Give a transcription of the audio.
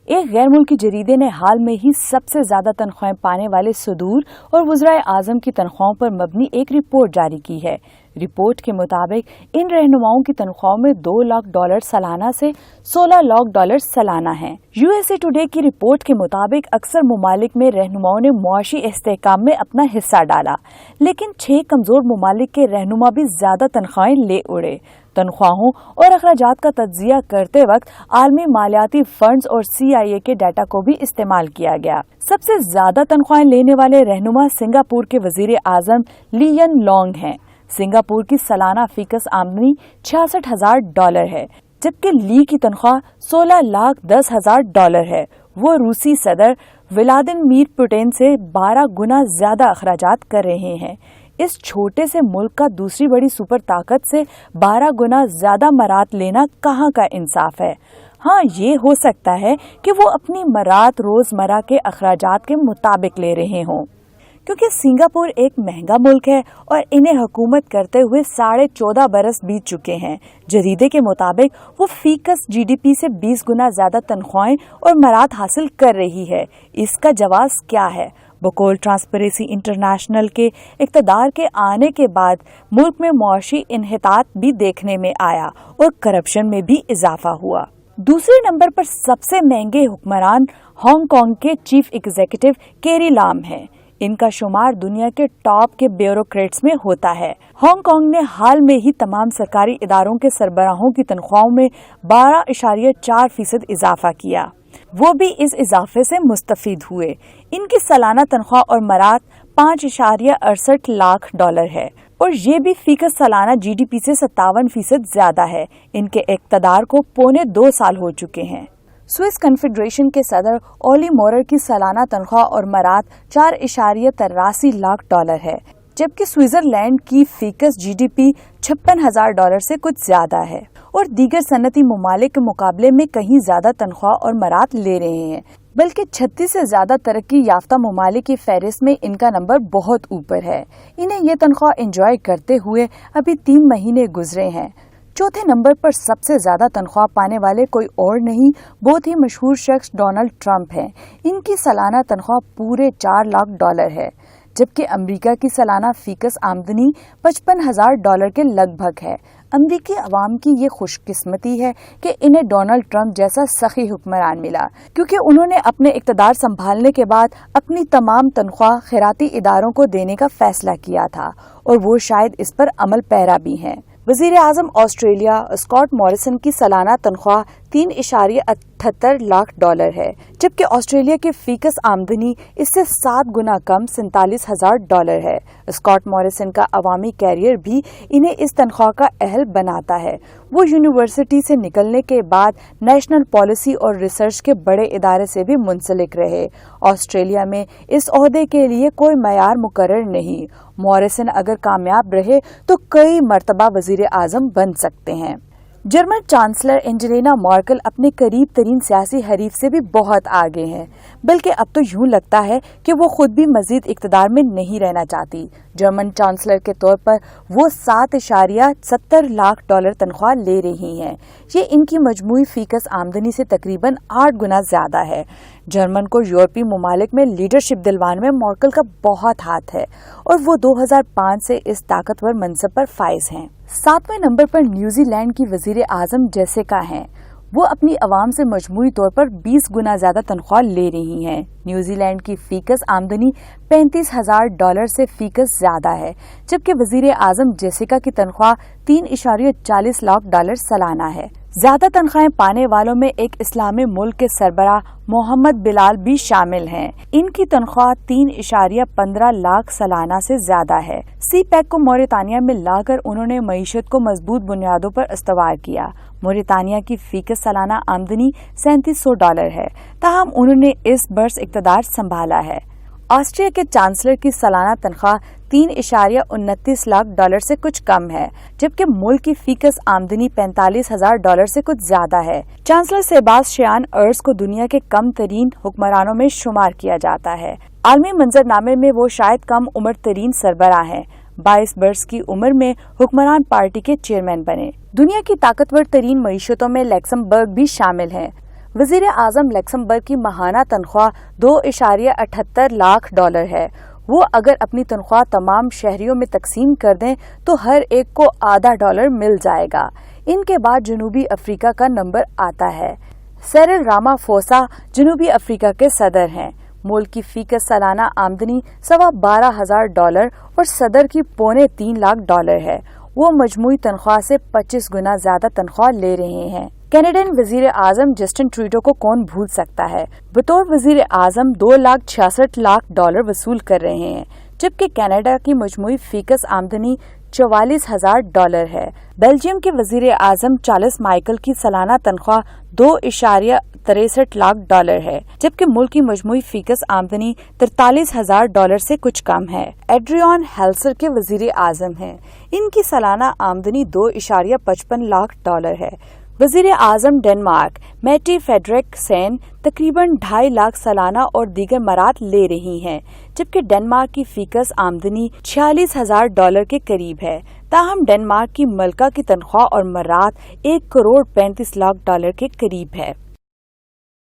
ایک غیر ملکی جریدے نے حال میں ہی سب سے زیادہ تنخواہیں پانے والے صدور اور وزرائے اعظم کی تنخواہوں پر مبنی ایک رپورٹ جاری کی ہے۔ رپورٹ کے مطابق ان رہنماؤں کی تنخواہوں میں $2 لاکھ سالانہ سے $16 لاکھ سالانہ ہیں۔ USA ٹوڈے کی رپورٹ کے مطابق اکثر ممالک میں رہنماؤں نے معاشی استحکام میں اپنا حصہ ڈالا، لیکن 6 کمزور ممالک کے رہنما بھی زیادہ تنخواہیں لے اڑے۔ تنخواہوں اور اخراجات کا تجزیہ کرتے وقت عالمی مالیاتی فنڈز اور CIA کے ڈیٹا کو بھی استعمال کیا گیا۔ سب سے زیادہ تنخواہیں لینے والے رہنما سنگاپور کے وزیر اعظم لی ین لونگ ہیں۔ سنگاپور کی سالانہ فیکس آمدنی $66,000 ہے، جبکہ لی کی تنخواہ $16,10,000 ہے۔ وہ روسی صدر ولادیمیر پوٹین سے 12 گنا زیادہ اخراجات کر رہے ہیں۔ اس چھوٹے سے ملک کا دوسری بڑی سپر طاقت سے 12 گنا زیادہ مراعات لینا کہاں کا انصاف ہے؟ ہاں، یہ ہو سکتا ہے کہ وہ اپنی مراعات روزمرہ کے اخراجات کے مطابق لے رہے ہوں، کیونکہ سنگاپور ایک مہنگا ملک ہے اور انہیں حکومت کرتے ہوئے 14.5 برس بیت چکے ہیں۔ جریدے کے مطابق وہ فیکس GDP سے 20 گنا زیادہ تنخواہیں اور مراعات حاصل کر رہی ہے۔ اس کا جواز کیا ہے؟ بقول ٹرانسپیرنسی انٹرنیشنل کے اقتدار کے آنے کے بعد ملک میں معاشی انحطاط بھی دیکھنے میں آیا اور کرپشن میں بھی اضافہ ہوا۔ دوسرے نمبر پر سب سے مہنگے حکمران ہانگ کانگ کے چیف ایگزیکٹو کیری لام ہیں۔ ان کا شمار دنیا کے ٹاپ کے بیوروکریٹس میں ہوتا ہے۔ ہانگ کانگ نے حال میں ہی تمام سرکاری اداروں کے سربراہوں کی تنخواہوں میں 12.4% اضافہ کیا۔ وہ بھی اس اضافے سے مستفید ہوئے۔ ان کی سالانہ تنخواہ اور مراعات $5.68 لاکھ ہے اور یہ بھی فیکس سالانہ GDP سے 57% زیادہ ہے۔ ان کے اقتدار کو 2.25 سال ہو چکے ہیں۔ سوئس کنفیڈریشن کے صدر اولی مورر کی سالانہ تنخواہ اور مراعات $4.83 لاکھ ہے، جبکہ سوئٹزرلینڈ کی فیکس GDP $56,000 سے کچھ زیادہ ہے اور دیگر صنعتی ممالک کے مقابلے میں کہیں زیادہ تنخواہ اور مراعات لے رہے ہیں، بلکہ 36 سے زیادہ ترقی یافتہ ممالک کی فہرست میں ان کا نمبر بہت اوپر ہے۔ انہیں یہ تنخواہ انجوائے کرتے ہوئے ابھی 3 مہینے گزرے ہیں۔ چوتھے نمبر پر سب سے زیادہ تنخواہ پانے والے کوئی اور نہیں، بہت ہی مشہور شخص ڈونلڈ ٹرمپ ہیں۔ ان کی سالانہ تنخواہ پورے $4 لاکھ ہے، جبکہ امریکہ کی سالانہ فیکس آمدنی $55,000 کے لگ بھگ ہے۔ امریکی عوام کی یہ خوش قسمتی ہے کہ انہیں ڈونلڈ ٹرمپ جیسا سخی حکمران ملا، کیونکہ انہوں نے اپنے اقتدار سنبھالنے کے بعد اپنی تمام تنخواہ خیراتی اداروں کو دینے کا فیصلہ کیا تھا اور وہ شاید اس پر عمل پیرا بھی ہیں۔ وزیر اعظم آسٹریلیا اسکاٹ موریسن کی سالانہ تنخواہ $3.78 لاکھ ہے، جبکہ آسٹریلیا کی فیکس آمدنی اس سے 7 گنا کم $47,000 ہے۔ اسکاٹ موریسن کا عوامی کیریئر بھی انہیں اس تنخواہ کا اہل بناتا ہے۔ وہ یونیورسٹی سے نکلنے کے بعد نیشنل پالیسی اور ریسرچ کے بڑے ادارے سے بھی منسلک رہے۔ آسٹریلیا میں اس عہدے کے لیے کوئی معیار مقرر نہیں۔ موریسن اگر کامیاب رہے تو کئی مرتبہ وزیر اعظم بن سکتے ہیں۔ جرمن چانسلر اینجلینا مارکل اپنے قریب ترین سیاسی حریف سے بھی بہت آگے ہیں، بلکہ اب تو یوں لگتا ہے کہ وہ خود بھی مزید اقتدار میں نہیں رہنا چاہتی۔ جرمن چانسلر کے طور پر وہ $7.70 لاکھ تنخواہ لے رہی ہیں۔ یہ ان کی مجموعی فیکس آمدنی سے تقریباً 8 گنا زیادہ ہے۔ جرمن کو یورپی ممالک میں لیڈرشپ دلوانے میں مارکل کا بہت ہاتھ ہے اور وہ 2005 سے اس طاقتور منصب پر فائز ہیں۔ 7ویں نمبر پر نیوزی لینڈ کی وزیر اعظم جیسیکا ہیں۔ وہ اپنی عوام سے مجموعی طور پر 20 گنا زیادہ تنخواہ لے رہی ہیں۔ نیوزی لینڈ کی فیکس آمدنی $35,000 سے فیکس زیادہ ہے، جبکہ وزیر اعظم جیسیکا کی تنخواہ $3.40 لاکھ سالانہ ہے۔ زیادہ تنخواہیں پانے والوں میں ایک اسلامی ملک کے سربراہ محمد بلال بھی شامل ہیں۔ ان کی تنخواہ $3.15 لاکھ سالانہ سے زیادہ ہے۔ سی پیک کو موریتانیہ میں لا کر انہوں نے معیشت کو مضبوط بنیادوں پر استوار کیا۔ موریتانیہ کی فیکس سالانہ آمدنی $3700 ہے، تاہم انہوں نے اس برس اقتدار سنبھالا ہے۔ آسٹریا کے چانسلر کی سالانہ تنخواہ $3.29 لاکھ سے کچھ کم ہے، جبکہ ملک کی فیکس آمدنی $45,000 سے کچھ زیادہ ہے۔ چانسلر سیباسٹیان ارز کو دنیا کے کم ترین حکمرانوں میں شمار کیا جاتا ہے۔ عالمی منظرنامے میں وہ شاید کم عمر ترین سربراہ ہیں۔ 22 برس کی عمر میں حکمران پارٹی کے چیئرمین بنے۔ دنیا کی طاقتور ترین معیشتوں میں لکسمبرگ بھی شامل ہے۔ وزیر اعظم لکسمبرگ کی ماہانہ تنخواہ $2.78 لاکھ ہے۔ وہ اگر اپنی تنخواہ تمام شہریوں میں تقسیم کر دیں تو ہر ایک کو $0.50 مل جائے گا۔ ان کے بعد جنوبی افریقہ کا نمبر آتا ہے۔ سیرل رامافوسا جنوبی افریقہ کے صدر ہیں۔ ملک کی فیکس سالانہ آمدنی $12,000 اور صدر کی $2.25 لاکھ ہے۔ وہ مجموعی تنخواہ سے 25 گنا زیادہ تنخواہ لے رہے ہیں۔ کینیڈین وزیر اعظم جسٹن ٹروڈو کو کون بھول سکتا ہے؟ بطور وزیر اعظم $2.66 لاکھ وصول کر رہے ہیں، جبکہ کینیڈا کی مجموعی فیکس آمدنی $44,000 ہے۔ بیلجیم کے وزیر اعظم چارلس مائیکل کی سالانہ تنخواہ $2.63 لاکھ ہے، جبکہ ملک کی مجموعی فیکس آمدنی $43,000 سے کچھ کم ہے۔ ایڈریان ہیلسر کے وزیر اعظم ہیں۔ ان کی سالانہ آمدنی $2.55 لاکھ ہے۔ وزیر اعظم ڈنمارک میٹی فریڈرکسن تقریباً 2.5 لاکھ سالانہ اور دیگر مرات لے رہی ہیں، جبکہ ڈنمارک کی فیکس آمدنی $46,000 کے قریب ہے۔ تاہم ڈنمارک کی ملکہ کی تنخواہ اور مرات $1.35 کروڑ کے قریب ہے۔